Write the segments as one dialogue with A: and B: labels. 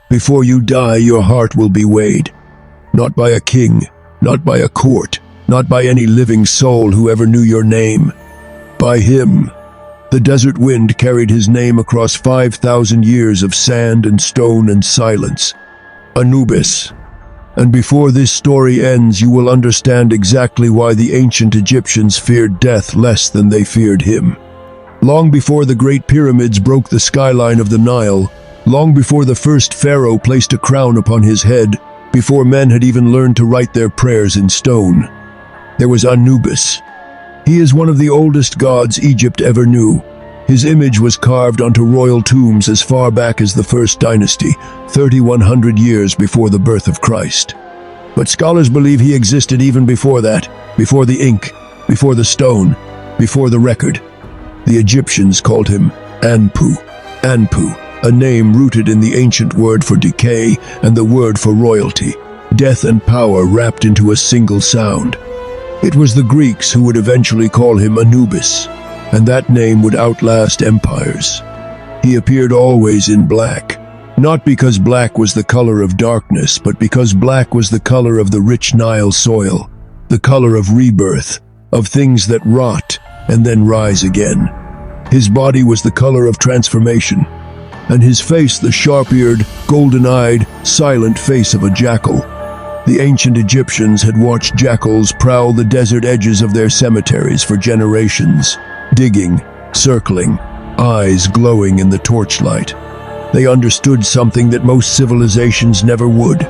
A: Before you die, your heart will be weighed. Not by a king, not by a court, not by any living soul who ever knew your name. By him. The desert wind carried his name across 5,000 years of sand and stone and silence. Anubis. And before this story ends, you will understand exactly why the ancient Egyptians feared death less than they feared him. Long before the Great Pyramids broke the skyline of the Nile, long before the first pharaoh placed a crown upon his head, before men had even learned to write their prayers in stone, there was Anubis. He is one of the oldest gods Egypt ever knew. His image was carved onto royal tombs as far back as the First Dynasty, 3,100 years before the birth of Christ. But scholars believe he existed even before that, before the ink, before the stone, before the record. The Egyptians called him Anpu. Anpu, a name rooted in the ancient word for decay and the word for royalty, death and power wrapped into a single sound. It was the Greeks who would eventually call him Anubis, and that name would outlast empires. He appeared always in black, not because black was the color of darkness, but because black was the color of the rich Nile soil, the color of rebirth, of things that rot and then rise again. His body was the color of transformation, and his face the sharp-eared, golden-eyed, silent face of a jackal. The ancient Egyptians had watched jackals prowl the desert edges of their cemeteries for generations, digging, circling, eyes glowing in the torchlight. They understood something that most civilizations never would.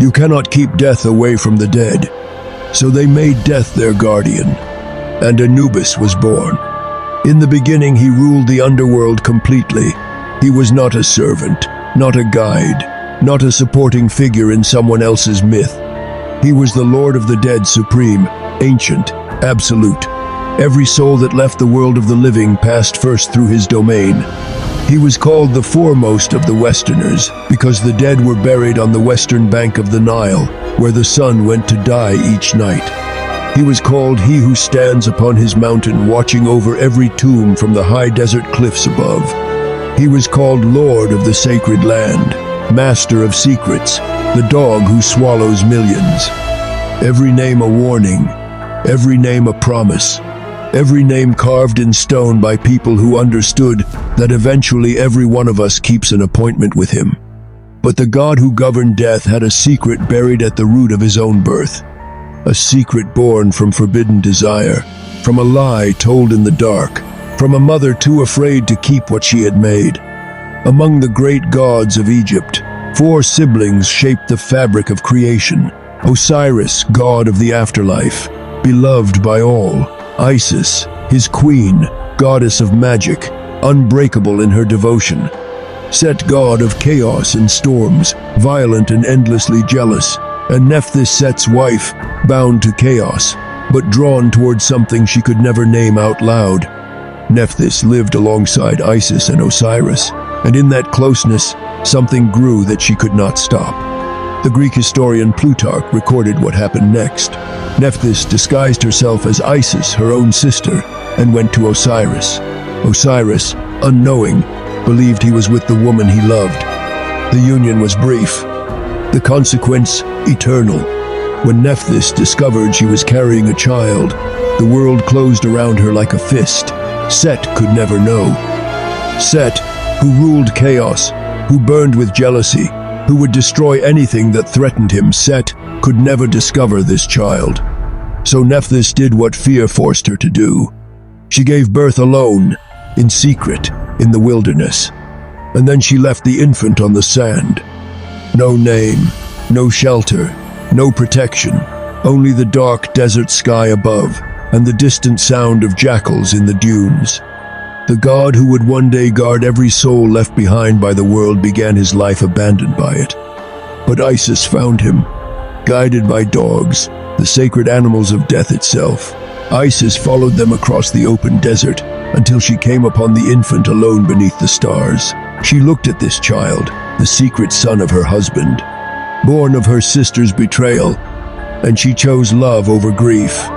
A: You cannot keep death away from the dead. So they made death their guardian. And Anubis was born. In the beginning, he ruled the underworld completely. He was not a servant, not a guide, not a supporting figure in someone else's myth. He was the Lord of the Dead, supreme, ancient, absolute. Every soul that left the world of the living passed first through his domain. He was called the foremost of the Westerners because the dead were buried on the western bank of the Nile, where the sun went to die each night. He was called he who stands upon his mountain watching over every tomb from the high desert cliffs above. He was called Lord of the sacred land, Master of secrets, the dog who swallows millions. Every name a warning, every name a promise, every name carved in stone by people who understood that eventually every one of us keeps an appointment with him. But the God who governed death had a secret buried at the root of his own birth, a secret born from forbidden desire, from a lie told in the dark, from a mother too afraid to keep what she had made. Among the great gods of Egypt, 4 siblings shaped the fabric of creation. Osiris, god of the afterlife, beloved by all. Isis, his queen, goddess of magic, unbreakable in her devotion. Set, god of chaos and storms, violent and endlessly jealous. And Nephthys, Set's wife, bound to chaos, but drawn towards something she could never name out loud. Nephthys lived alongside Isis and Osiris, and in that closeness, something grew that she could not stop. The Greek historian Plutarch recorded what happened next. Nephthys disguised herself as Isis, her own sister, and went to Osiris. Osiris, unknowing, believed he was with the woman he loved. The union was brief, the consequence eternal. When Nephthys discovered she was carrying a child, the world closed around her like a fist. Set could never know. Set, who ruled chaos, who burned with jealousy, who would destroy anything that threatened him, Set could never discover this child. So Nephthys did what fear forced her to do. She gave birth alone, in secret, in the wilderness. And then she left the infant on the sand. No name, no shelter, no protection, only the dark desert sky above and the distant sound of jackals in the dunes. The god who would one day guard every soul left behind by the world began his life abandoned by it. But Isis found him, guided by dogs, the sacred animals of death itself. Isis followed them across the open desert until she came upon the infant alone beneath the stars. She looked at this child, the secret son of her husband, born of her sister's betrayal, and she chose love over grief.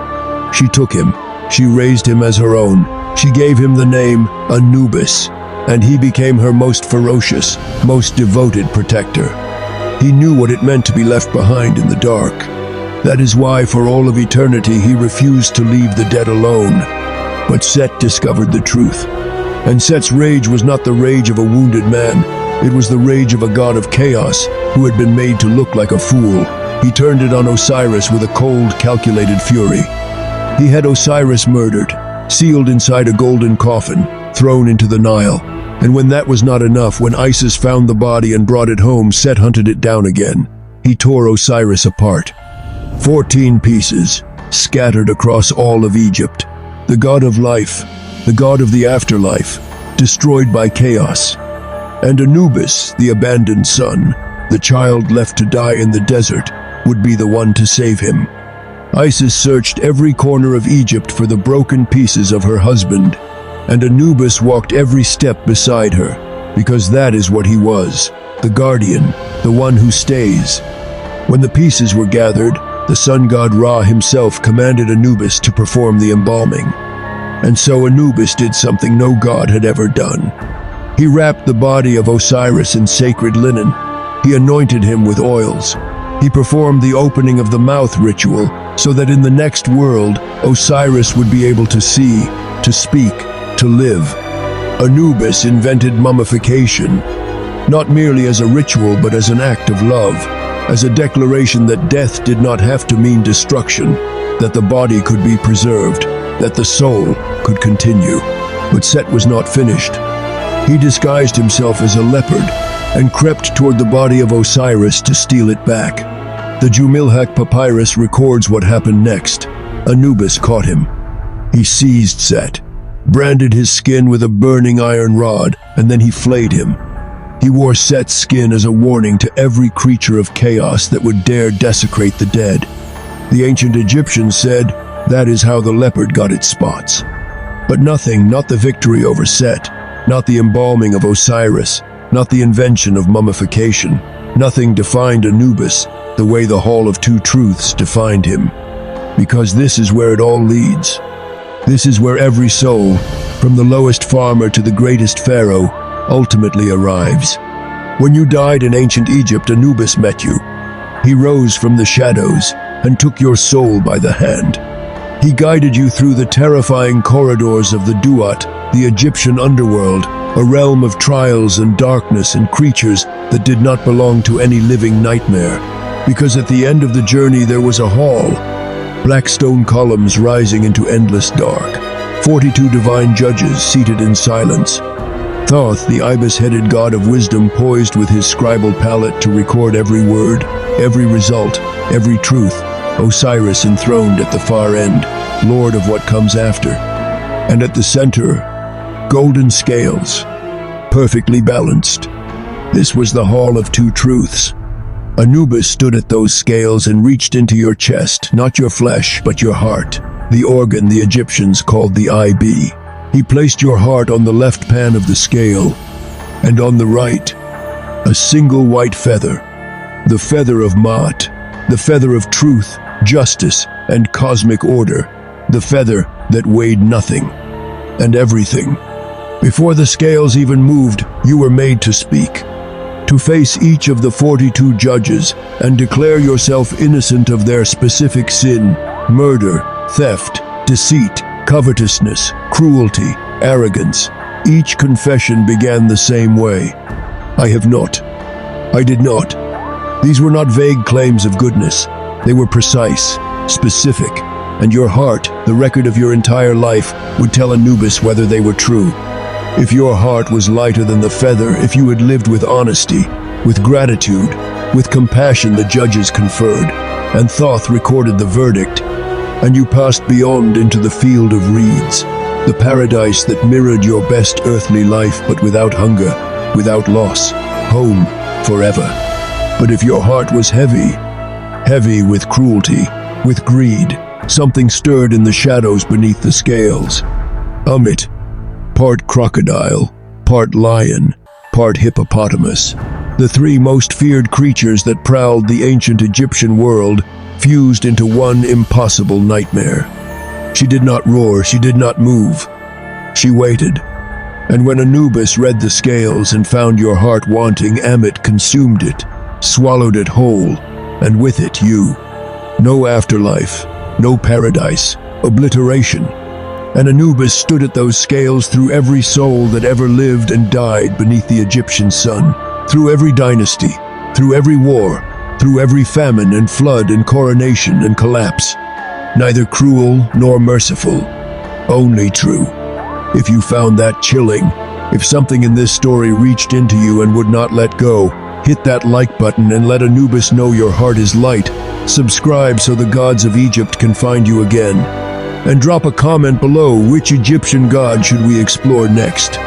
A: She took him, she raised him as her own, she gave him the name Anubis, and he became her most ferocious, most devoted protector. He knew what it meant to be left behind in the dark. That is why, for all of eternity, he refused to leave the dead alone. But Set discovered the truth. And Set's rage was not the rage of a wounded man. It was the rage of a god of chaos who had been made to look like a fool. He turned it on Osiris with a cold, calculated fury. He had Osiris murdered, sealed inside a golden coffin, thrown into the Nile. And when that was not enough, when Isis found the body and brought it home, Set hunted it down again. He tore Osiris apart. 14 pieces, scattered across all of Egypt. The god of life, the god of the afterlife, destroyed by chaos. And Anubis, the abandoned son, the child left to die in the desert, would be the one to save him. Isis searched every corner of Egypt for the broken pieces of her husband, and Anubis walked every step beside her, because that is what he was, the guardian, the one who stays. When the pieces were gathered, the sun god Ra himself commanded Anubis to perform the embalming. And so Anubis did something no god had ever done. He wrapped the body of Osiris in sacred linen. He anointed him with oils. He performed the opening of the mouth ritual so that in the next world, Osiris would be able to see, to speak, to live. Anubis invented mummification, not merely as a ritual but as an act of love, as a declaration that death did not have to mean destruction, that the body could be preserved, that the soul could continue. But Set was not finished. He disguised himself as a leopard and crept toward the body of Osiris to steal it back. The Jumilhak papyrus records what happened next. Anubis caught him. He seized Set, branded his skin with a burning iron rod, and then he flayed him. He wore Set's skin as a warning to every creature of chaos that would dare desecrate the dead. The ancient Egyptians said that is how the leopard got its spots. But nothing, not the victory over Set, not the embalming of Osiris, not the invention of mummification, nothing defined Anubis the way the Hall of Two Truths defined him. Because this is where it all leads. This is where every soul, from the lowest farmer to the greatest pharaoh, ultimately arrives. When you died in ancient Egypt, Anubis met you. He rose from the shadows and took your soul by the hand. He guided you through the terrifying corridors of the Duat, the Egyptian underworld, a realm of trials and darkness and creatures that did not belong to any living nightmare. Because at the end of the journey there was a hall, black stone columns rising into endless dark, 42 divine judges seated in silence. Thoth, the ibis-headed god of wisdom, poised with his scribal palette to record every word, every result, every truth. Osiris enthroned at the far end, lord of what comes after. And at the center, golden scales, perfectly balanced. This was the Hall of Two Truths. Anubis stood at those scales and reached into your chest, not your flesh, but your heart, the organ the Egyptians called the IB. He placed your heart on the left pan of the scale, and on the right, a single white feather, the feather of Maat, the feather of truth, justice, and cosmic order, the feather that weighed nothing and everything. Before the scales even moved, you were made to speak, to face each of the 42 judges and declare yourself innocent of their specific sin, murder, theft, deceit, covetousness, cruelty, arrogance. Each confession began the same way. I have not. I did not. These were not vague claims of goodness. They were precise, specific, and your heart, the record of your entire life, would tell Anubis whether they were true. If your heart was lighter than the feather, if you had lived with honesty, with gratitude, with compassion, the judges conferred, and Thoth recorded the verdict, and you passed beyond into the field of reeds, the paradise that mirrored your best earthly life, but without hunger, without loss, home forever. But if your heart was heavy, heavy with cruelty, with greed, something stirred in the shadows beneath the scales. Amit, part crocodile, part lion, part hippopotamus, the three most feared creatures that prowled the ancient Egyptian world, fused into one impossible nightmare. She did not roar, she did not move. She waited. And when Anubis read the scales and found your heart wanting, Amit consumed it, swallowed it whole, and with it you. No afterlife, no paradise, obliteration. And Anubis stood at those scales through every soul that ever lived and died beneath the Egyptian sun, through every dynasty, through every war, through every famine and flood and coronation and collapse. Neither cruel nor merciful, only true. If you found that chilling, if something in this story reached into you and would not let go, hit that like button and let Anubis know your heart is light. Subscribe so the gods of Egypt can find you again. And drop a comment below, which Egyptian god should we explore next?